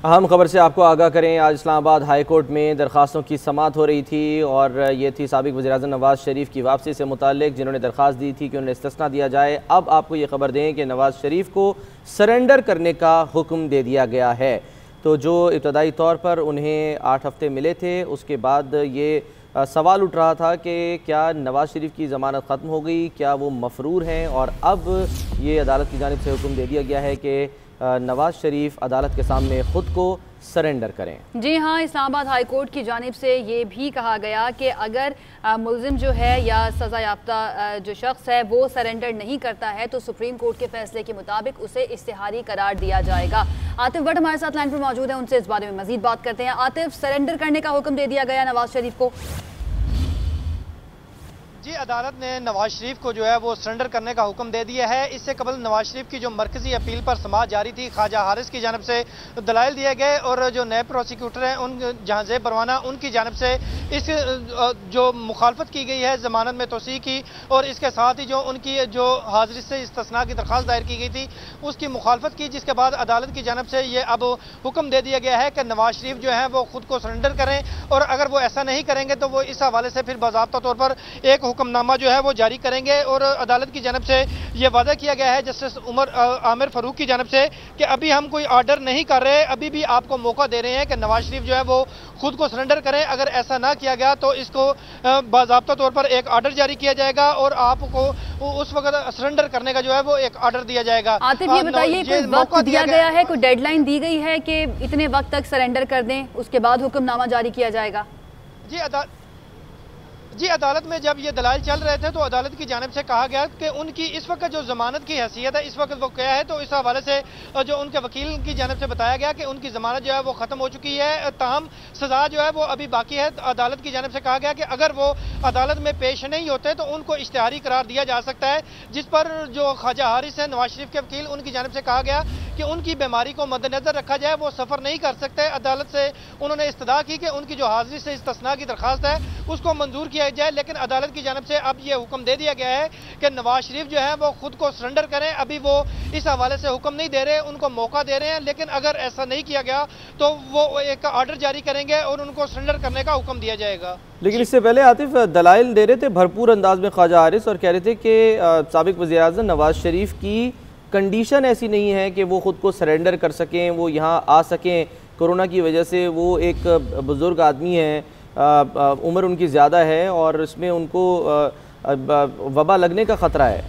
अहम खबर से आपको आगाह करें। आज इस्लामाबाद हाई कोर्ट में दरख्वास्तों की समाअत हो रही थी और ये थी साबिक वज़ीर-ए-आज़म नवाज़ शरीफ की वापसी से मुताल्लिक, जिन्होंने दरख्वास्त दी थी कि उन्हें इस्तिस्ना दिया जाए। अब आपको ये खबर दें कि नवाज़ शरीफ को सरेंडर करने का हुक्म दे दिया गया है। तो जो इब्तदाई तौर पर उन्हें 8 हफ्ते मिले थे, उसके बाद ये सवाल उठ रहा था कि क्या नवाज़ शरीफ की ज़मानत ख़त्म हो गई, क्या वो मफरूर हैं, और अब ये अदालत की जानिब से हुक्म दे दिया गया है कि नवाज़ शरीफ अदालत के सामने ख़ुद को सरेंडर करें। जी हाँ, इस्लामाबाद हाई कोर्ट की जानिब से ये भी कहा गया कि अगर मुल्ज़िम जो है या सज़ा याफ्ता जो शख्स है वो सरेंडर नहीं करता है तो सुप्रीम कोर्ट के फैसले के मुताबिक उसे इश्तिहारी करार दिया जाएगा। आतिफ भट्ट हमारे साथ लाइन पर मौजूद है, उनसे इस बारे में मज़ीद बात करते हैं। आतिफ, सरेंडर करने का हुक्म दे दिया गया नवाज़ शरीफ को। जी, अदालत ने नवाज शरीफ को जो है वो सरेंडर करने का हुक्म दे दिया है। इससे कबल नवाज शरीफ की जो मरकजी अपील पर समाअत जारी थी, ख्वाजा हारिस की जानब से दलाइल दिए गए और जो नए प्रोसिक्यूटर हैं उन जहांज़ेब परवाना, उनकी जानब से इस जो मुखालफत की गई है ज़मानत में तोसी की, और इसके साथ ही जो उनकी जो हाजिरी से इस्तिस्ना की दरख्वास्त दायर की गई थी उसकी मुखालफत की, जिसके बाद अदालत की जानब से ये अब हुक्म दे दिया गया है कि नवाज शरीफ जो है वो खुद को सरेंडर करें, और अगर वो ऐसा नहीं करेंगे तो वो इस हवाले से फिर बाज़ाब्ता तौर पर एक हुक्मनामा जो है वो जारी करेंगे। और अदालत की जानब से ये वादा किया गया है जस्टिस उमर आमिर फारूक की जानब से कि अभी हम कोई ऑर्डर नहीं कर रहे, अभी भी आपको मौका दे रहे हैं कि नवाज शरीफ जो है वो खुद को सरेंडर करें। अगर ऐसा ना किया गया तो इसको बाज़ाब्ता तौर पर एक ऑर्डर जारी किया जाएगा और आपको उस वक्त सरेंडर करने का जो है वो एक ऑर्डर दिया जाएगा। आतिफ, ये बताइए, कोई वक्त दिया गया है, कोई डेडलाइन दी गई है कि इतने वक्त तक सरेंडर कर दें, उसके बाद हुक्मनामा जारी किया जाएगा? जी, अदालत में जब ये दलाइल चल रहे थे तो अदालत की जानिब से कहा गया कि उनकी इस वक्त जो जमानत की हैसियत है इस वक्त वो क्या है, तो इस हवाले से जो उनके वकील की जानिब से बताया गया कि उनकी जमानत जो है वो ख़त्म हो चुकी है, ताहम सज़ा जो है वो अभी बाकी है। तो अदालत की जानिब से कहा गया कि अगर वो अदालत में पेश नहीं होते तो उनको इश्तिहारी करार दिया जा सकता है, जिस पर जो ख्वाजा हारिस है नवाज शरीफ के वकील, उनकी जानिब से कहा गया कि उनकी बीमारी को मद्देनजर रखा जाए, वो सफ़र नहीं कर सकते। अदालत से उन्होंने इस्तदा की कि उनकी जो हाजिरी से इस्तिस्ना की दरख्वास्त है उसको मंजूर किया जाए, लेकिन अदालत की जानिब से अब ये हुक्म दे दिया गया है कि नवाज शरीफ जो है वो खुद को सरेंडर करें। अभी वो इस हवाले से हुक्म नहीं दे रहे, उनको मौका दे रहे हैं, लेकिन अगर ऐसा नहीं किया गया तो वो एक ऑर्डर जारी करेंगे और उनको सरेंडर करने का हुक्म दिया जाएगा। लेकिन इससे पहले आतिफ दलाइल दे रहे थे भरपूर अंदाज में ख्वाजा हारिस, और कह रहे थे कि साबिक वज़ीर-ए-आज़म नवाज शरीफ की कंडीशन ऐसी नहीं है कि वो खुद को सरेंडर कर सकें, वो यहाँ आ सकें। कोरोना की वजह से वो एक बुज़ुर्ग आदमी हैं, उम्र उनकी ज़्यादा है और इसमें उनको वबा लगने का ख़तरा है।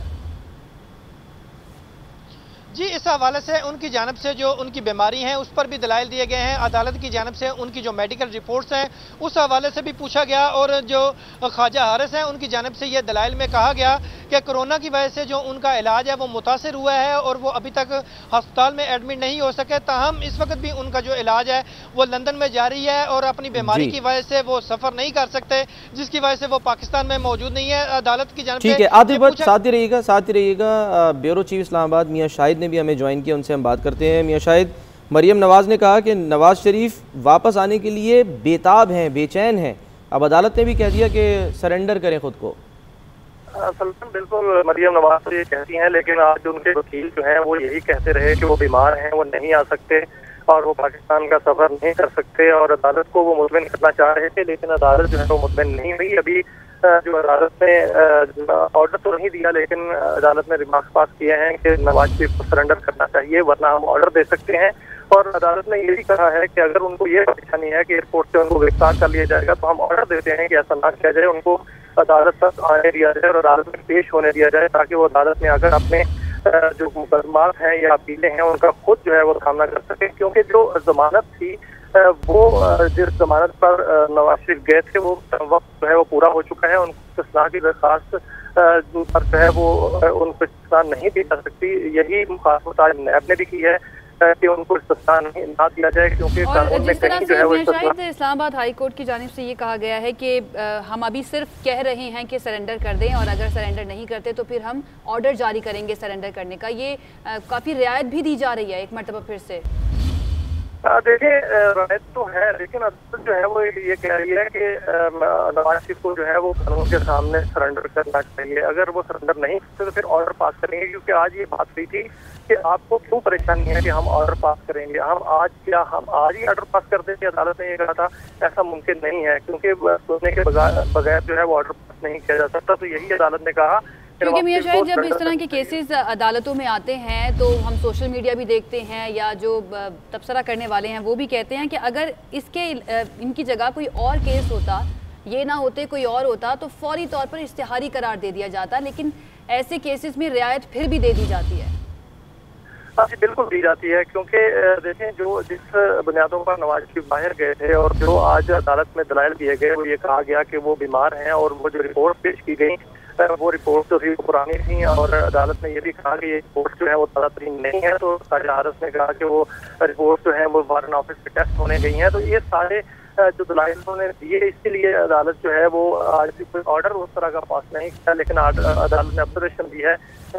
जी, इस हवाले से उनकी जानब से जो उनकी बीमारी है उस पर भी दलाइल दिए गए हैं। अदालत की जानब से उनकी जो मेडिकल रिपोर्ट्स हैं उस हवाले से भी पूछा गया, और जो ख्वाजा हारिस हैं उनकी जानब से ये दलाइल में कहा गया कि कोरोना की वजह से जो उनका इलाज है वो मुतासिर हुआ है और वो अभी तक अस्पताल में एडमिट नहीं हो सके। ताहम इस वक्त भी उनका जो इलाज है वो लंदन में जारी है और अपनी बीमारी की वजह से वो सफ़र नहीं कर सकते, जिसकी वजह से वो पाकिस्तान में मौजूद नहीं है। अदालत की जानब से ठीक है, आतिफ भट्ट साथ ही रहिएगा। ब्यूरो चीफ इस्लामाबाद मियाँ शाहिद ने भी हमें ज्वाइन किया, उनसे हम बात करते हैं। मियाँ शाहिद, मरियम नवाज़ ने कहा कि नवाज शरीफ वापस आने के लिए बेताब हैं, बेचैन हैं। अब अदालत ने भी कह दिया कि सरेंडर करें खुद को। सल्मान, बिल्कुल मरियम नवाज तो ये कहती हैं, लेकिन आज उनके वकील जो हैं वो यही कहते रहे कि वो बीमार हैं, वो नहीं आ सकते और वो पाकिस्तान का सफर नहीं कर सकते, और अदालत को वो मुतमिन करना चाह रहे थे, लेकिन अदालत जो है वो मुतमिन नहीं हुई। अभी जो अदालत ने ऑर्डर तो नहीं दिया, लेकिन अदालत ने रिमार्क्स पास किए हैं कि नवाज शरीफ को सरेंडर करना चाहिए वरना हम ऑर्डर दे सकते हैं। और अदालत ने ये भी कहा है कि अगर उनको ये परेशानी है कि एयरपोर्ट से उनको गिरफ्तार कर लिया जाएगा तो हम ऑर्डर देते हैं कि ऐसा ना किया जाए, उनको अदालत तक आने दिया जाए और अदालत में पेश होने दिया जाए, ताकि वो अदालत में आकर अपने जो मुकदमात हैं या अपीलें हैं उनका खुद जो है वो सामना कर सके। क्योंकि जो जमानत थी वो जिस जमानत पर नवाज शरीफ गए थे वो वक्त जो है वो पूरा हो चुका है, उनको इस्तिस्ना की दरख्वास्त पर जो है वो उनको इस्तिस्ना नहीं दी जा सकती। यही मुखालफत आज नैब ने भी की है कि उनको इस्तिस्ना नहीं ना दिया जाए, क्योंकि कानून में कहीं जो है वो इस्लामाबाद हाई कोर्ट की जानिब से ये कहा गया है कि हम अभी सिर्फ कह रहे हैं कि सरेंडर कर दें, और अगर सरेंडर नहीं करते तो फिर हम ऑर्डर जारी करेंगे सरेंडर करने का। ये काफ़ी रियायत भी दी जा रही है एक मरतबा फिर से। देखिए राय तो है, लेकिन अदालत जो है वो ये कह रही है कि नवाज शरीफ को जो है वो कानून के सामने सरेंडर करना चाहिए। अगर वो सरेंडर नहीं करते तो फिर ऑर्डर पास करेंगे, क्योंकि आज ये बात हुई थी कि आपको क्यों परेशानी है कि हम ऑर्डर पास करेंगे। हम आज ही ऑर्डर पास कर देंगे? अदालत ने ये कहा था ऐसा मुमकिन नहीं है, क्योंकि सुनने के बगैर जो है वो ऑर्डर पास नहीं किया जा सकता। तो यही अदालत ने कहा। क्योंकि मियां शाहिद, जब इस तरह के केसेस अदालतों में आते हैं तो हम सोशल मीडिया भी देखते हैं, या जो तबसरा करने वाले हैं वो भी कहते हैं कि अगर इनकी जगह कोई और केस होता, ये ना होते कोई और होता, तो फौरी तौर पर इश्तिहारी करार दे दिया जाता, लेकिन ऐसे केसेस में रियायत फिर भी दे दी जाती है। जी बिल्कुल दी जाती है, क्योंकि देखें जो जिस बुनियादों पर नवाज शरीफ बाहर गए थे और जो आज अदालत में दलाइल दिए गए, वो ये कहा गया कि वो बीमार हैं, और वो जो रिपोर्ट पेश की गई वो रिपोर्ट जो थी वो पुरानी थी, और अदालत ने ये भी कहा कि ये रिपोर्ट जो है वो ताज़ा तरीन नहीं है। तो ख्वाजा हारिस ने कहा कि वो रिपोर्ट जो है वो वारन ऑफिस में टेस्ट होने गई हैं। तो ये सारे जो दलाइल उन्होंने दिए, इसलिए अदालत जो है वो आज कोई ऑर्डर उस तरह का पास नहीं किया, लेकिन अदालत ने ऑब्जर्वेशन दी है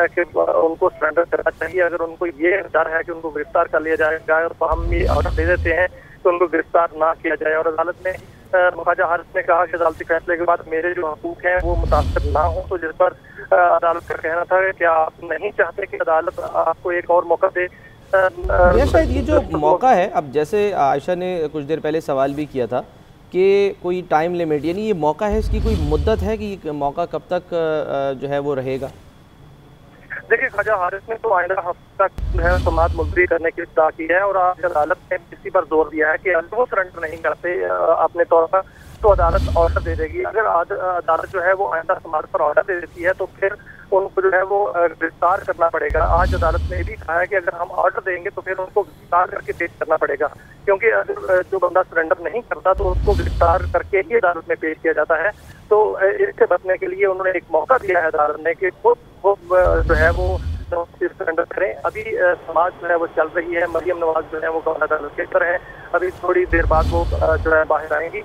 कि उनको सरेंडर करना चाहिए। अगर उनको ये डर है कि उनको गिरफ्तार कर लिया जाएगा, तो हम ये ऑर्डर दे देते हैं कि उनको गिरफ्तार ना किया जाए। और अदालत ने ख्वाजा हारिस ने कहा कि अदालती फैसले के बाद मेरे जो हकूक हैं वो मुतासर ना हो। तो जिस पर अदालत का कहना था कि आप नहीं चाहते कि अदालत आपको एक और मौका दे। शायद ये जो मौका है, अब जैसे आयशा ने कुछ देर पहले सवाल भी किया था कि कोई टाइम लिमिट, यानी ये मौका है, इसकी कोई मुद्दत है कि मौका कब तक जो है वो रहेगा? देखिए ख्वाजा हारिस ने तो आइंदा हफ्ता तक जो है समाअत मुलतवी करने की इत्तला की है, और आज अदालत ने इसी पर जोर दिया है कि अगर वो सरेंडर नहीं करते अपने तौर पर तो अदालत ऑर्डर दे देगी। अगर अदालत जो है वो आइंदा समाअत पर ऑर्डर दे देती है तो फिर उनको जो है वो गिरफ्तार करना पड़ेगा। आज अदालत ने भी कहा है कि अगर हम ऑर्डर देंगे तो फिर उनको गिरफ्तार करके पेश करना पड़ेगा, क्योंकि अगर जो बंदा सरेंडर नहीं करता तो उसको गिरफ्तार करके ही अदालत में पेश किया जाता है। तो इससे बचने के लिए उन्होंने एक मौका दिया है अदालत ने कि वो जो है वो सरेंडर करें। अभी समाज जो है वो चल रही है, मरियम नवाज जो है वो गवर्नर अदालत के अंदर है, अभी थोड़ी देर बाद वो जो है बाहर आएंगी,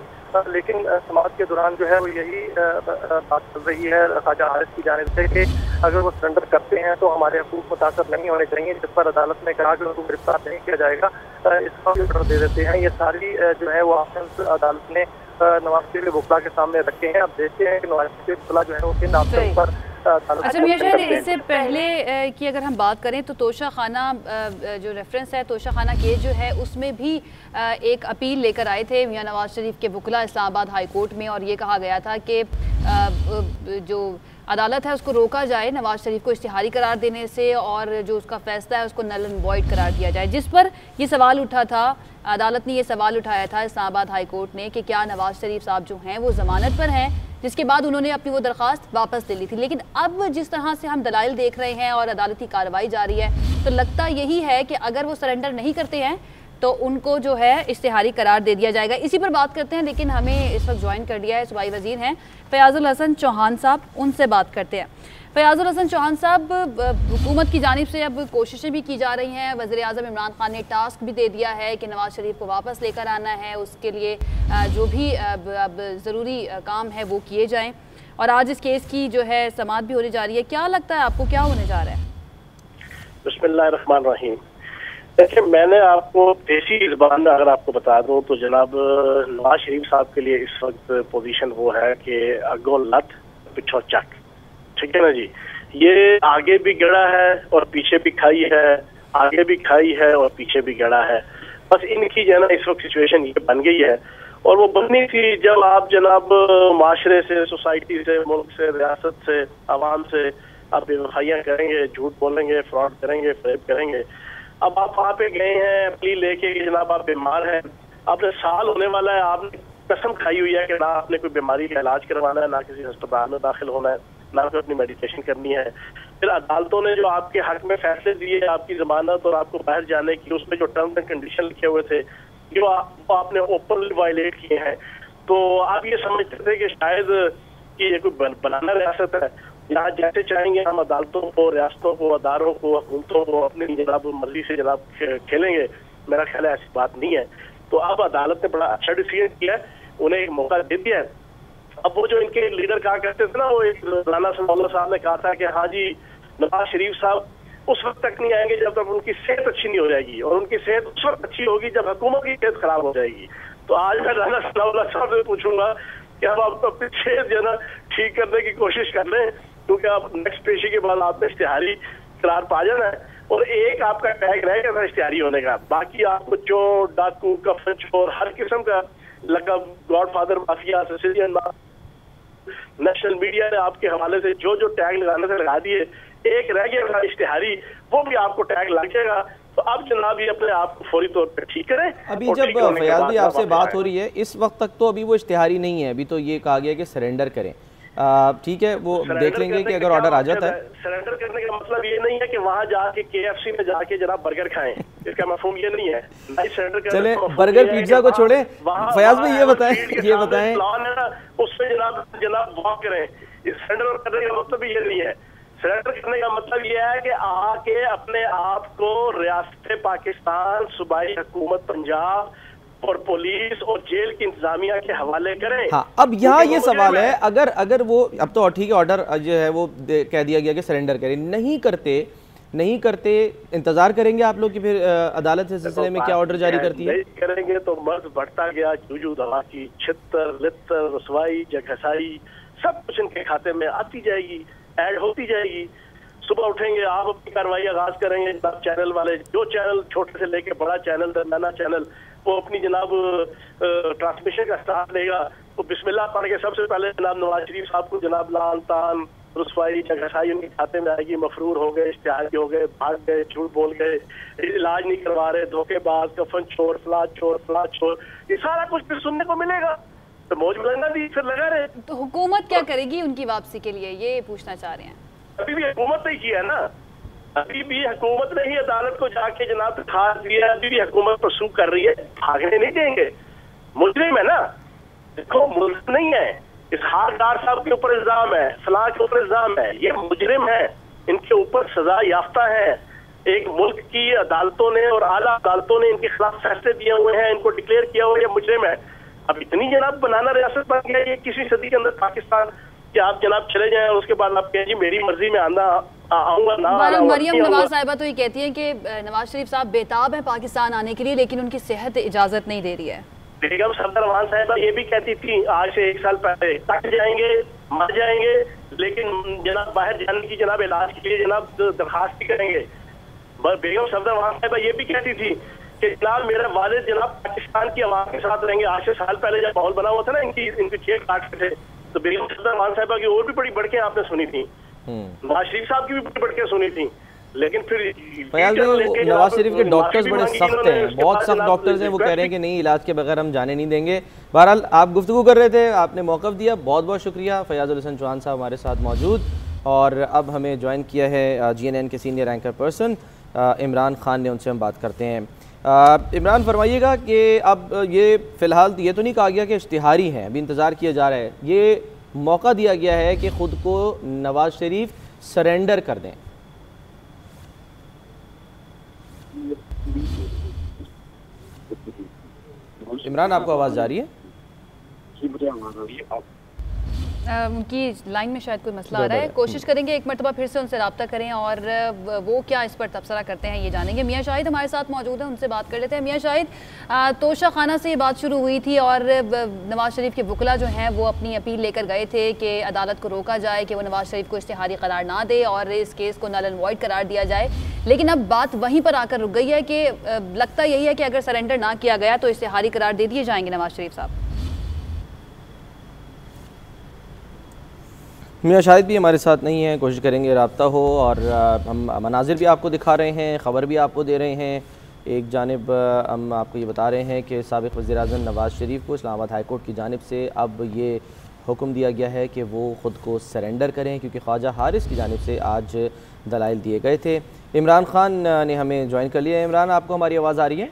लेकिन समाज के दौरान जो है वो यही बात चल रही है ख्वाजा हारिस की जानिब से कि अगर वो सरेंडर करते हैं तो हमारे हकूक मुतासर नहीं होने चाहिए, जिस पर अदालत ने कहा कि उनको गिरफ्तार नहीं किया जाएगा, इसका भी ऑर्डर दे देते हैं। ये सारी जो है वो ऑप्शन अदालत ने नवाज शरीफ के वकला के सामने रखे हैं। अब देखते हैं कि नवाज शरीफ के वकला जो है वो किन ऑप्शन पर। अच्छा मियां शाहिद, इससे पहले की अगर हम बात करें तो तोशा खाना जो रेफरेंस है, तोशा खाना केस जो है उसमें भी एक अपील लेकर आए थे मियां नवाज शरीफ के वकला इस्लामाबाद हाई कोर्ट में, और ये कहा गया था कि जो अदालत है उसको रोका जाए नवाज शरीफ को इश्तिहारी करार देने से, और जो उसका फैसला है उसको नल एंड वॉइड करार दिया जाए। जिस पर ये सवाल उठा था, अदालत ने ये सवाल उठाया था इस्लामाबाद हाई कोर्ट ने कि क्या नवाज शरीफ साहब जो हैं वो ज़मानत पर हैं, जिसके बाद उन्होंने अपनी वो दरख्वास्त वापस ले ली थी। लेकिन अब जिस तरह से हम दलाइल देख रहे हैं और अदालती कार्रवाई जारी है, तो लगता यही है कि अगर वो सरेंडर नहीं करते हैं तो उनको जो है इश्तिहारी करार दे दिया जाएगा। इसी पर बात करते हैं, लेकिन हमें इस वक्त ज्वाइन कर दिया है सूबाई वजीर हैं फयाजुल हसन चौहान साहब, उनसे बात करते हैं। फयाजुल हसन चौहान साहब, हुकूमत की जानिब से अब कोशिशें भी की जा रही हैं, वज़ीर आज़म इमरान खान ने टास्क भी दे दिया है कि नवाज शरीफ को वापस लेकर आना है, उसके लिए जो भी अब ज़रूरी काम है वो किए जाएँ, और आज इस केस की जो है समाअत भी होने जा रही है। क्या लगता है आपको, क्या होने जा रहा है? बिस्मिल्लाहिर्रहमानिर्रहीम। देखिए, मैंने आपको देसी ज़बान में अगर आपको बता दूं तो जनाब नवाज शरीफ साहब के लिए इस वक्त पोजीशन वो है कि अगो लत पिछो चक, ठीक है ना जी। ये आगे भी गड़ा है और पीछे भी खाई है, आगे भी खाई है और पीछे भी गड़ा है। बस इनकी जो है ना इस वक्त सिचुएशन ये बन गई है, और वो बननी थी जब आप जनाब माशरे से, सोसाइटी से, मुल्क से, रियासत से, आवाम से आप बेवफाइयाँ करेंगे, झूठ बोलेंगे, फ्रॉड करेंगे, फ्रेब करेंगे। अब आप वहाँ पे गए हैं अपील लेके कि जनाब आप बीमार हैं, आपने साल होने वाला है, आपने कसम खाई हुई है कि ना आपने कोई बीमारी का इलाज करवाना है, ना किसी अस्पताल में दाखिल होना है, ना कोई अपनी मेडिटेशन करनी है। फिर अदालतों ने जो आपके हक में फैसले दिए, आपकी जमानत और आपको बाहर जाने की, उसमें जो टर्म्स एंड कंडीशन लिखे हुए थे जो आपने ओपनली वायलेट किए हैं, तो आप ये समझते थे कि शायद कि ये कोई बनाना रियासत है, यहाँ जैसे चाहेंगे हम अदालतों को, रियासतों को, अदारों को, हुकूमतों को अपनी जनाब मर्जी से जनाब खेलेंगे। मेरा ख्याल है ऐसी बात नहीं है। तो अब अदालत ने बड़ा अच्छा डिसीजन किया है, उन्हें एक मौका दे दिया है। अब वो जो इनके लीडर कहा करते थे ना, वो एक राना सनाउल्लाह साहब ने कहा था कि हाँ जी नवाज शरीफ साहब उस वक्त तक नहीं आएंगे जब तक उनकी सेहत अच्छी नहीं हो जाएगी, और उनकी सेहत उस वक्त अच्छी होगी जब हुकूमत की सेहत खराब हो जाएगी। तो आज मैं राना सनाउल्लाह साहब से पूछूंगा कि अब आप अपनी सेहत जो है ना ठीक करने की कोशिश कर लें, क्योंकि आप नेक्स्ट पेशी के बाद आपने इश्तिहारी करार पा जाना है, और एक आपका टैग रहेगा था इश्तिहारी होने का। बाकी आपको चोर, डाकू, कफन चोर, हर किस्म का लकब, godfather mafia, Sicilian, national media ने आपके हवाले से जो जो टैग लगाने से लगा दिए, एक रह गया था इश्तिहारी, वो भी आपको टैग लग जाएगा। तो अब जनाब ये अपने आप को फौरी तौर पर ठीक करें। अभी जब फयाज भाई आपसे बात हो रही है, इस वक्त तक तो अभी वो इश्तिहारी नहीं है, अभी तो ये कहा गया कि सरेंडर करें। ठीक है, वो देख लेंगे कि अगर ऑर्डर आ जाता है। सरेंडर करने का मतलब ये नहीं है कि वहां जाके KFC में जाके जनाब बर्गर खाएं, इसका मफहूम ये नहीं है। चले बर्गर पिज्जा को छोड़े, फयाज भाई ये बताएं उसमें जनाब वॉक करें। सरेंडर करने का मतलब ये नहीं है। सरेंडर करने का मतलब ये है कि आके अपने आप को रियासत पाकिस्तान, सूबाई हुकूमत पंजाब और पुलिस और जेल की इंतजामिया के हवाले करें। हाँ, अब यहाँ ये सवाल है, अगर वो अब तो ठीक है ऑर्डर जो है वो कह दिया गया कि सरेंडर करें, नहीं करते इंतजार करेंगे आप लोग कि फिर अदालत इस सिलसिले में क्या ऑर्डर जारी करती है? नहीं करेंगे तो मर्ज बढ़ता गया, जूजू दवा की छितर लितर रसवाई जगहसाई सब कुछ इनके खाते में आती जाएगी, ऐड होती जाएगी। सुबह उठेंगे, आप अपनी कार्रवाई आगाज करेंगे, जनाब चैनल वाले, जो चैनल छोटे से लेके बड़ा चैनल, दरमियाना चैनल, वो अपनी जनाब ट्रांसमिशन का स्टार्ट लेगा। तो बिस्मिल्लाह पढ़ के सबसे पहले जनाब नवाज शरीफ साहब को जनाब लान तान रुसवाई जगहसाई उनके खाते में आएगी। मफरूर हो गए, इश्तिहारी हो गए, भाग गए, झूठ बोल गए, इलाज नहीं करवा रहे, धोखेबाज, कफन चोर, फलां चोर, ये सारा कुछ फिर सुनने को मिलेगा। तो मौज मिलना भी फिर लगा रहे। तो हुकूमत क्या करेगी उनकी वापसी के लिए, ये पूछना चाह रहे हैं। अभी भी हुकूमत नहीं किया है ना, अभी भी हुकूमत ने ही अदालत को जाके जनाब खास दिया, अभी भी हुकूमत परसू कर रही है। भागने नहीं देंगे, मुजरिम है ना, देखो मुजरिम नहीं है, इस हारदार साहब के ऊपर इल्जाम है, फलां के ऊपर इल्जाम है, ये मुजरिम है, इनके ऊपर सजा याफ्ता है। एक मुल्क की अदालतों ने और आला अदालतों ने इनके खिलाफ फैसले दिए हुए हैं, इनको डिक्लेयर किया हुआ है मुजरिम है। अब इतनी जनाब बनाना रियासत बन गया ये 21वीं सदी के अंदर पाकिस्तान कि आप जनाब चले जाएं और उसके बाद आप कहें जी मेरी मर्जी में आऊंगा ना। मरियम नवाज साहिबा तो ये कहती हैं कि नवाज शरीफ साहब बेताब है पाकिस्तान आने के लिए, लेकिन उनकी सेहत इजाजत नहीं दे रही है। बेगम सफदर रहमान साहिबा ये भी कहती थी आज से 1 साल पहले, तक जाएंगे, मर जाएंगे, लेकिन जनाब बाहर जाने की जनाब इलाज के लिए जनाब दरखास्त भी करेंगे। बेगम सफदर रहमान साहिबा ये भी कहती थी कि जनाब मेरा वालिद जनाब पाकिस्तान की आवाम के साथ रहेंगे। आज से साल पहले जब माहौल बना हुआ था ना, इनकी जेल काटते थे, तो बेगम सफदर रहमान साहिबा की और भी बड़ी बढ़के आपने सुनी थी, नवाज शरीफ साहब की भी बड़ी बढ़के सुनी थी। लेकिन फिर नवाज शरीफ के डॉक्टर्स बड़े सख्त हैं, बहुत सख्त डॉक्टर्स हैं, वो कह रहे हैं कि नहीं इलाज के बगैर हम जाने नहीं देंगे। बहरहाल आप गुफ्तगू कर रहे थे, आपने मौक़िफ़ दिया, बहुत बहुत शुक्रिया। फयाजुल हसन चौहान साहब हमारे साथ मौजूद, और अब हमें ज्वाइन किया है GNN के senior anchor person Imran Khan ने, उनसे हम बात करते हैं। इमरान फरमाइएगा कि अब ये फ़िलहाल ये तो नहीं कहा गया कि इश्तिहारी हैं, अभी इंतज़ार किया जा रहा है, ये मौका दिया गया है कि ख़ुद को नवाज शरीफ सरेंडर कर दें। इमरान आपको आवाज़ जा रही है? उनकी लाइन में शायद कोई मसला आ रहा है, कोशिश करेंगे एक मरतबा फिर से उनसे रब्ता करें और वो क्या इस पर तबसरा करते हैं ये जानेंगे। मियाँ शाहिद हमारे साथ मौजूद हैं, उनसे बात कर लेते हैं। मियाँ शाहिद, तोशा खाना से ये बात शुरू हुई थी और नवाज शरीफ के वकला जो हैं वो अपनी अपील लेकर गए थे कि अदालत को रोका जाए कि वो नवाज शरीफ को इश्तिहारी करार ना दे और इस केस को नल एंड वॉइड करार दिया जाए। लेकिन अब बात वहीं पर आकर रुक गई है कि लगता यही है कि अगर सरेंडर ना किया गया तो इश्तिहारी करार दे दिए जाएंगे नवाज शरीफ साहब। मियाँ शाहिद भी हमारे साथ नहीं है, कोशिश करेंगे रब्ता हो, और हम मनाजिर भी आपको दिखा रहे हैं, ख़बर भी आपको दे रहे हैं। एक जानिब हम आपको ये बता रहे हैं कि साबिक़ वज़ीर-ए-आज़म नवाज शरीफ को इस्लामाबाद हाई कोर्ट की जानिब से अब ये हुक्म दिया गया है कि वो ख़ुद को सरेंडर करें, क्योंकि ख्वाजा हारिस की जानिब से आज दलाइल दिए गए थे। इमरान खान ने हमें ज्वाइन कर लिया है। इमरान, आपको हमारी आवाज़ आ रही है?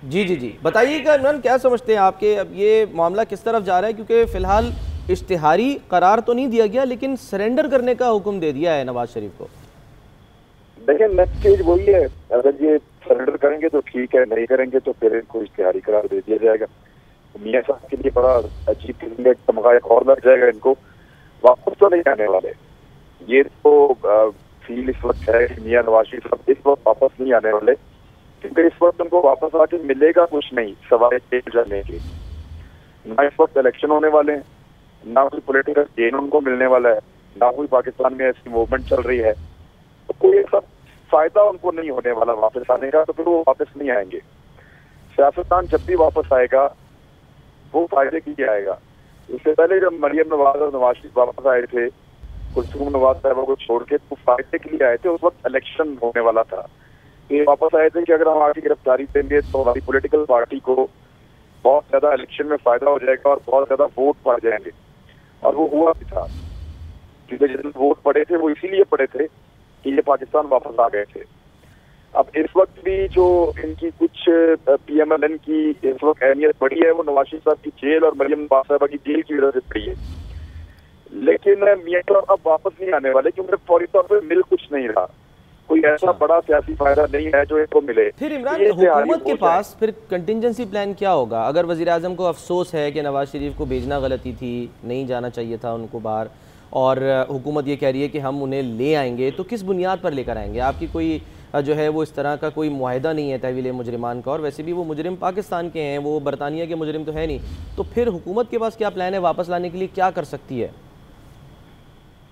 जी, बताइएगा इमरान, क्या समझते हैं आपके अब ये मामला किस तरफ जा रहा है? क्योंकि फ़िलहाल इश्तिहारी करार तो नहीं दिया गया, लेकिन सरेंडर करने का हुक्म दे दिया है नवाज शरीफ को। देखिए नेक्स्ट स्टेज वही है, अगर ये सरेंडर करेंगे तो ठीक है, नहीं करेंगे तो फिर इनको इश्तिहारी करार दे दिया जाएगा। मियाँ साहब के लिए बड़ा अजीब किस्म का तमगा एक और लग जाएगा, इनको वापस तो नहीं आने वाले, ये तो फील इस वक्त है कि मियां नवाज शरीफ साहब इस वक्त वापस नहीं आने वाले, क्योंकि इस वक्त उनको वापस आके मिलेगा कुछ नहीं सवाए जेल जाने की। ना इस वक्त इलेक्शन होने वाले हैं, ना कोई पॉलिटिकल गेन उनको मिलने वाला है, ना कोई पाकिस्तान में ऐसी मूवमेंट चल रही है, तो कोई ऐसा फायदा उनको नहीं होने वाला वापस आने का, तो फिर वो वापस नहीं आएंगे। सियासतदान जब भी वापस आएगा वो फायदे के लिए आएगा। इससे पहले जब मरियम नवाज और नवाज शरीफ वापस आए थे कुलसूम नवाज साहबा को छोड़ के, तो फायदे के लिए आए थे। उस वक्त इलेक्शन होने वाला था, ये वापस आए थे कि अगर हम आगे गिरफ्तारी देंगे तो हमारी पॉलिटिकल पार्टी को बहुत ज्यादा इलेक्शन में फायदा हो जाएगा और बहुत ज्यादा वोट पड़ जाएंगे। और वो हुआ भी था, क्योंकि जितने वोट पड़े थे वो इसीलिए पड़े थे कि ये पाकिस्तान वापस आ गए थे। अब इस वक्त भी जो इनकी कुछ PMLN की इस वक्त अहमियत बढ़ी है वो नवाज शरीफ साहब की जेल और मरियम नवाज साहबा की जेल की वजह से बढ़ी है। लेकिन मियां साहब अब वापस नहीं आने वाले, क्योंकि फौरी तौर पर मिल कुछ नहीं रहा, कोई ऐसा बड़ा सियासी फायदा नहीं है जो इनको मिले। फिर इमरान, हुकूमत के पास फिर कंटिजेंसी प्लान क्या होगा? अगर वज़ीर आज़म को अफसोस है कि नवाज शरीफ को भेजना गलती थी, नहीं जाना चाहिए था उनको बाहर, और हुकूमत ये कह रही है कि हम उन्हें ले आएंगे, तो किस बुनियाद पर लेकर आएंगे? आपकी कोई जो है वो इस तरह का कोई मुआहदा नहीं है तहवील मुजरिमान का, और वैसे भी वो मुजरिम पाकिस्तान के हैं, वो बरतानिया के मुजरिम तो है नहीं। तो फिर हुकूमत के पास क्या प्लान है? वापस लाने के लिए क्या कर सकती है?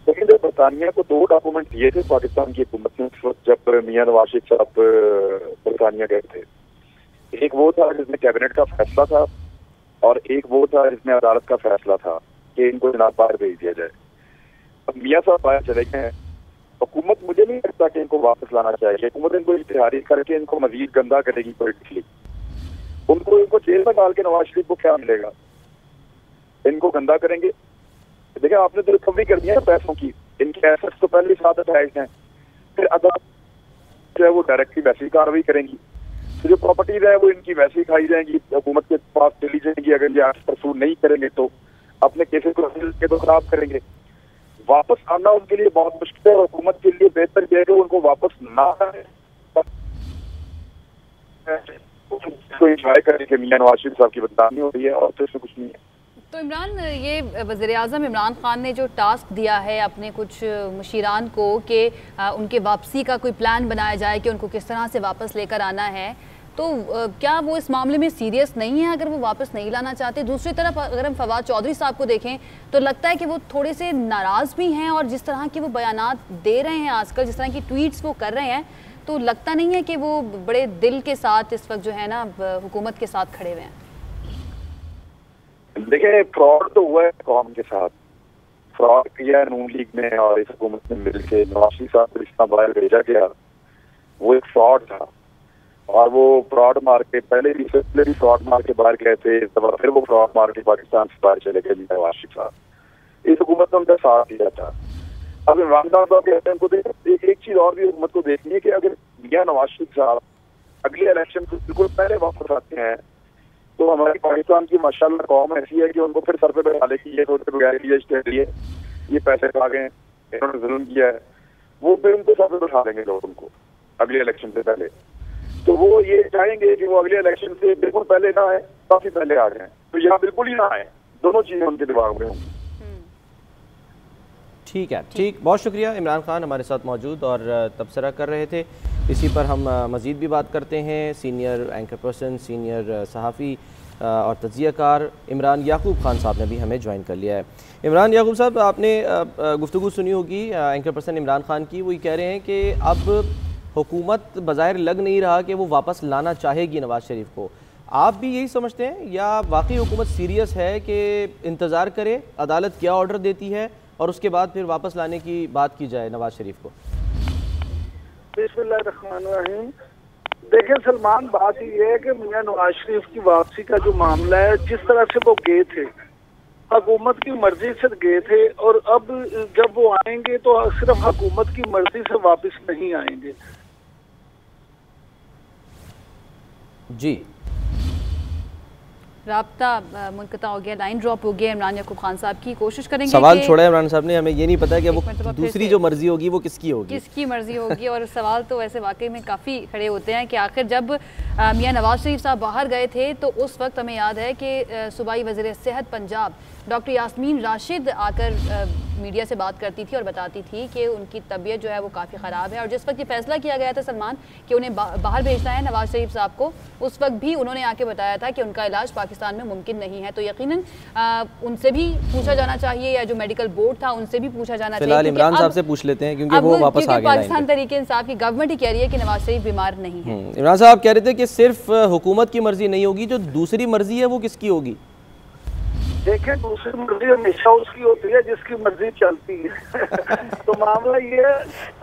लेकिन जब बरतानिया को 2 डॉक्यूमेंट दिए थे पाकिस्तान की हुकूमत ने उस वक्त जब मियां नवाज शरीफ साहब बरतानिया गए थे, एक वो था जिसमें कैबिनेट का फैसला था और एक वो था जिसमें अदालत का फैसला था कि इनको जनाब बाहर भेज दिया जाए। अब मियां साहब बाहर चले गए हैं, हुकूमत मुझे नहीं लगता कि इनको वापस लाना चाहिए। हुकूमत इनको इश्तिहारी करके इनको मजीद गंदा करेगी पॉलिटिकली। इनको जेल में डाल के नवाज शरीफ को क्या मिलेगा? इनको गंदा करेंगे। देखिए, आपने तो रिकवरी कर दिया है पैसों की, इनके एसेट्स तो पहले साथ अटैच हैं, फिर अदालत जो है वो डायरेक्टली वैसी कार्रवाई करेंगी, तो जो प्रॉपर्टीज है वो इनकी वैसे ही खाई जाएंगी, हुकूमत के पास चली जाएंगी। अगर ये आगे परसूल नहीं करेंगे तो अपने केसेस को तो खराब करेंगे। वापस आना उनके लिए बहुत मुश्किल है, और हुकूमत के लिए बेहतर यह है कि उनको वापस ना आए, तो इंजॉय करने के मियां नवाज शरीफ साहब की बदनामी हो रही है और तो इसमें कुछ नहीं है। तो इमरान, ये वज़ीर आज़म इमरान खान ने जो टास्क दिया है अपने कुछ मुशीरान को कि उनके वापसी का कोई प्लान बनाया जाए कि उनको किस तरह से वापस लेकर आना है, तो क्या वो इस मामले में सीरियस नहीं है अगर वो वापस नहीं लाना चाहते? दूसरी तरफ अगर हम फवाद चौधरी साहब को देखें तो लगता है कि वो थोड़े से नाराज़ भी हैं, और जिस तरह के वो बयानात दे रहे हैं आजकल, जिस तरह की ट्वीट्स वो कर रहे हैं, तो लगता नहीं है कि वो बड़े दिल के साथ इस वक्त जो है ना हुकूमत के साथ खड़े हुए हैं। देखिए, फ्रॉड तो हुआ है कौम के साथ, फ्रॉड किया है नून लीग ने और इस हुकूमत ने मिलकर। नवाज शरीफ साहब को इतना बाहर भेजा गया, वो एक फ्रॉड था, और वो फ्रॉड मार के पहले भी फ्रॉड मार के बाहर गए थे, फिर वो फ्रॉड मार के पाकिस्तान से बाहर चले गए नवाज शरीफ साहब। इस हुकूमत ने उनका साथ दिया था। अब इमरान खान साहब कहते हैं उनको एक चीज और भी हुकूमत को देखनी है कि अगर मियां नवाज शरीफ साहब अगले इलेक्शन से बिल्कुल पहले वापस आते हैं तो हमारी पाकिस्तान की माशाल्लाह कौम ऐसी है कि उनको फिर सर पे बैठा ले कि ये तो बगैर ये पैसे खा गए, इन्होंने जुल्म किया है, वो फिर उनको सर पे बैठा देंगे लोग उनको अगले इलेक्शन से पहले। तो वो ये चाहेंगे कि वो अगले इलेक्शन से बिल्कुल पहले ना आए, काफी पहले आ जाए, तो यहाँ बिल्कुल ही ना आए। दोनों चीजें उनके दिमाग में होंगी। ठीक है, ठीक, बहुत शुक्रिया। इमरान खान हमारे साथ मौजूद और तबसरा कर रहे थे। इसी पर हम मज़ीद भी बात करते हैं। सीनियर एंकर पर्सन, सीनियर सहाफ़ी और तज्ज़ियाकार इमरान याकूब खान साहब ने भी हमें ज्वाइन कर लिया है। इमरान याकूब साहब, आपने गुफ्तगू सुनी होगी एंकर पर्सन इमरान खान की। वो कह रहे हैं कि अब हुकूमत बज़ाहिर लग नहीं रहा कि वो वापस लाना चाहेगी नवाज़ शरीफ को। आप भी यही समझते हैं या वाकई हुकूमत सीरियस है कि इंतज़ार करे अदालत क्या ऑर्डर देती है और उसके बाद फिर वापस लाने की बात की जाए नवाज शरीफ को? बिस्मिल्लाहिर्रहमानिर्रहीम। देखिए सलमान, बात ये है कि मियां नवाज शरीफ की वापसी का जो मामला है, जिस तरह से वो गए थे हुकूमत की मर्जी से गए थे, और अब जब वो आएंगे तो सिर्फ हुकूमत की मर्जी से वापस नहीं आएंगे। जी, राब्ता मुनक़ता हो गया, लाइन ड्रॉप हो गया इमरान याकूब खान साहब की। कोशिश करेंगे, सवाल छोड़ा है इमरान साहब ने, हमें ये नहीं पता कि वो दूसरी जो मर्जी होगी वो किसकी होगी। और सवाल तो वैसे वाकई में काफ़ी खड़े होते हैं कि आखिर जब मियां नवाज शरीफ साहब बाहर गए थे तो उस वक्त हमें याद है कि सूबाई वज़ीर सेहत पंजाब डॉक्टर यास्मीन राशिद आकर मीडिया से बात करती थी और बताती थी कि उनकी तबीयत जो है वो काफ़ी ख़राब है, और जिस वक्त ये फैसला किया गया था सलमान कि उन्हें बाहर भेजना है नवाज शरीफ साहब को, उस वक्त भी उन्होंने आके बताया था कि उनका इलाज पाकिस्तान में मुमकिन नहीं है। तो यकीनन उनसे भी पूछा जाना चाहिए, या जो मेडिकल बोर्ड था उनसे भी पूछा जाना चाहिए। फिलहाल इमरान साहब से पूछ लेते हैं क्योंकि वो वापस आ गए। पाकिस्तान तहरीक इंसाफ की गवर्नमेंट ही कह रही है कि नवाज शरीफ बीमार नहीं है। इमरान साहब कह रहे थे कि सिर्फ हुकूमत की मर्जी नहीं होगी, जो दूसरी मर्जी है वो किसकी होगी? देखिए, दूसरी मर्जी हमेशा उसकी होती है जिसकी मर्जी चलती है। तो मामला ये है,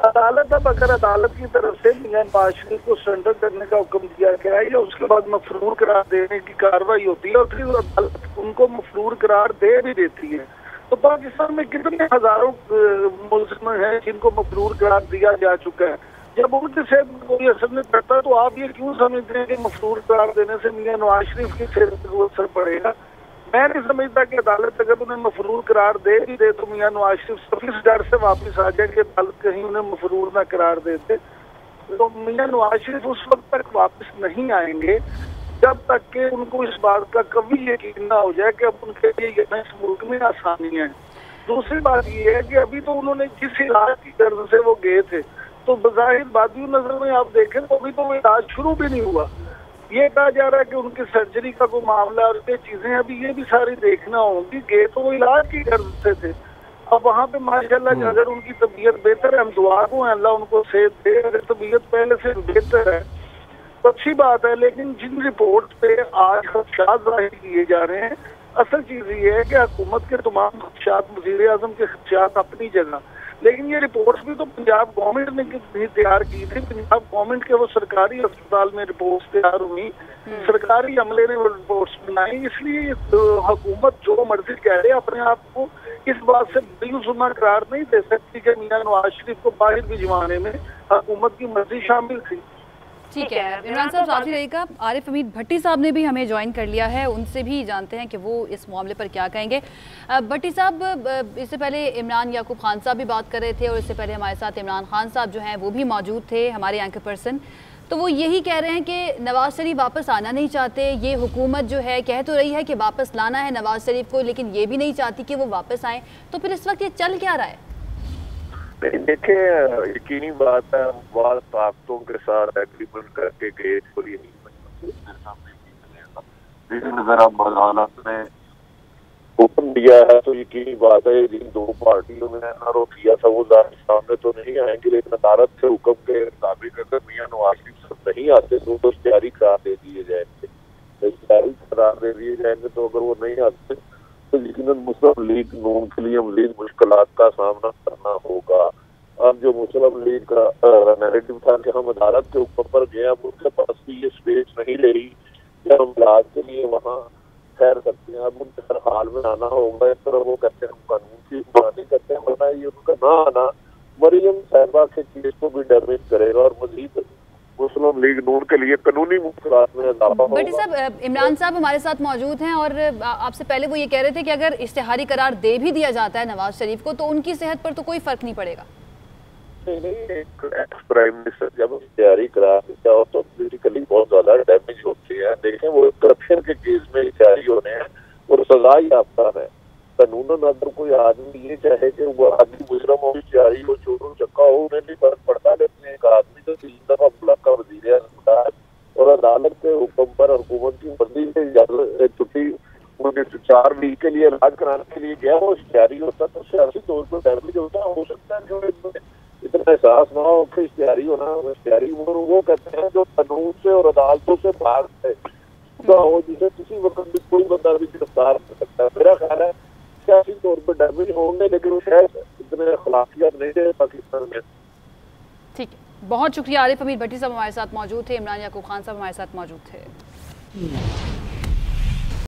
अदालत अब अगर अदालत की तरफ से मियां नवाज शरीफ को सरेंडर करने का हुक्म दिया गया है या उसके बाद मफरूर करार देने की कार्रवाई होती है और फिर अदालत उनको मफरूर करार दे भी देती है, तो पाकिस्तान में कितने हजारों मुल्ज़िम हैं जिनको मफरूर करार दिया जा चुका है। जब उनकी सेहत में कोई असर नहीं पड़ता तो आप ये क्यों समझते हैं कि मफरूर करार देने से मियां नवाज शरीफ की सेहत पर कोई असर पड़ेगा? मैं नहीं समझता कि अदालत अगर उन्हें मफरूर करार दे भी दे तो मियां नवाज शरीफ इस डर से वापस आ जाए कि अदालत कहीं उन्हें मफरूर ना करार देते। तो मियां नवाज शरीफ उस वक्त तक वापस नहीं आएंगे जब तक कि उनको इस बात का कभी यकीन ना हो जाए कि अब उनके लिए इस मुल्क में आसानी है। दूसरी बात ये है कि अभी तो उन्होंने जिस इलाज की गर्ज से वो गए थे, तो बज़ाहिर बादियों नजर में आप देखें तो अभी तो वो इलाज शुरू भी नहीं हुआ। ये कहा जा रहा है कि उनकी सर्जरी का कोई मामला और ये चीजें अभी ये भी सारी देखना होंगी। गए तो वो इलाज की गर्ज से थे, अब वहाँ पे माशाल्लाह अगर उनकी तबीयत बेहतर है, हम दुआ को अल्लाह उनको सेहत दे। अगर तबीयत पहले से बेहतर है तो अच्छी बात है, लेकिन जिन रिपोर्ट पे आज खदशात जाहिर किए जा रहे हैं, असल चीज ये है कि हुकूमत के तमाम खदशात, वज़ीर आज़म के खदशात अपनी जगह, लेकिन ये रिपोर्ट्स भी तो पंजाब गवर्नमेंट ने भी तैयार की थी। पंजाब गवर्नमेंट के वो सरकारी अस्पताल में रिपोर्ट्स तैयार हुई, सरकारी अमले ने वो रिपोर्ट्स बनाई। इसलिए हुकूमत जो मर्जी कह रहे अपने आप को इस बात से बेयुज़ुमा करार नहीं दे सकती कि मियां नवाज शरीफ को बाहर भिजवाने में हुकूमत की मर्जी शामिल थी। ठीक है इमरान साहब, साथ ही रहेगा। आरिफ हमीद भट्टी साहब ने भी हमें ज्वाइन कर लिया है, उनसे भी जानते हैं कि वो इस मामले पर क्या कहेंगे। भट्टी साहब, इससे पहले इमरान याकूब खान साहब भी बात कर रहे थे और इससे पहले हमारे साथ इमरान खान साहब जो हैं वो भी मौजूद थे, हमारे एंकर पर्सन। तो वो यही कह रहे हैं कि नवाज शरीफ वापस आना नहीं चाहते। ये हुकूमत जो है कह तो रही है कि वापस लाना है नवाज शरीफ को, लेकिन ये भी नहीं चाहती कि वो वापस आए। तो फिर इस वक्त ये चल क्या रहा है? देखिए, यकीनी बात है, वाद ताकतों के साथ एग्रीमेंट करके गए तो ये लेकिन अगर अब अदालत ने हुक्म दिया है तो यकीनी बात है जिन दो पार्टियों ने आरोप किया था वो सामने तो नहीं आएंगे, लेकिन अदालत के हुक्म के मुताबिक अगर मियां नवाज शरीफ नहीं आते तो इख्तियारी करार दे दिए जाएंगे। इख्तियारी करार दे दिए जाएंगे तो अगर वो नहीं आते तो यकीनन मुस्लिम लीग नून के लिए मज़ीद मुश्किलात का सामना करना होगा। अब जो मुस्लिम लीग का नैरेटिव था कि हम अदालत के ऊपर पर गए, अब उनके पास भी ये स्पेस नहीं ले रही कि हम इलाज के लिए वहाँ ठहर सकते हैं। अब उनके हर हाल में आना होगा। इस तरह वो कहते हैं हम कानून की मानी करते हैं, वरना ये उनका ना आना मरियम साहिबा के केस को भी डैमेज करेगा और मज़ीद मुस्लिम लीग नून के लिए कानूनी मुश्किलात में इजाफा होगा। भट्टी साहब, इमरान साहब हमारे साथ मौजूद हैं और आपसे पहले वो ये कह रहे थे कि अगर इश्तिहारी करार दे भी दिया जाता है नवाज शरीफ को तो उनकी सेहत पर तो कोई फर्क नहीं पड़ेगा। नहीं, एक एक्स प्राइम मिनिस्टर जब इश्तिहारी करार देता हो तो पॉलिटिकली बहुत ज्यादा डैमेज होती है। देखें, वो करप्शन के केस में इश्तिहारी होने हैं और सजा याफ्ता है। कानूनन अगर कोई आदमी ये चाहे कि वो आदमी मुजरम हो, इश्तिहारी हो, चोरों चक्का हो, उन्हें नहीं फर्क पड़ता। लेकिन एक आदमी तो 3 दफा मुल्का वज़ीर आज़म है और अदालत के हुक्म पर हुकूमत की मर्जी से छुट्टी 4 वीक के लिए इलाज कराने के लिए गया, वो इश्तिहारी होता तो सियासी तौर पर डैमेज होता। हो सकता है जो इतना एहसास ना हो कि इश्तिहारी होना, इश्तिहारी वो कहते हैं जो कानून से और अदालतों से बाहर है हो, जिसे किसी वक्त भी कोई बंदा भी गिरफ्तार कर सकता है। मेरा ख्याल है सियासी तौर पर डैमेज होंगे, लेकिन वो शायद इतने अखलाकियात नहीं है पाकिस्तान में। ठीक है, बहुत शुक्रिया। आरिफ हमीद भट्टी साहब हमारे साथ मौजूद थे, इमरान याकूब खान साहब हमारे साथ मौजूद थे।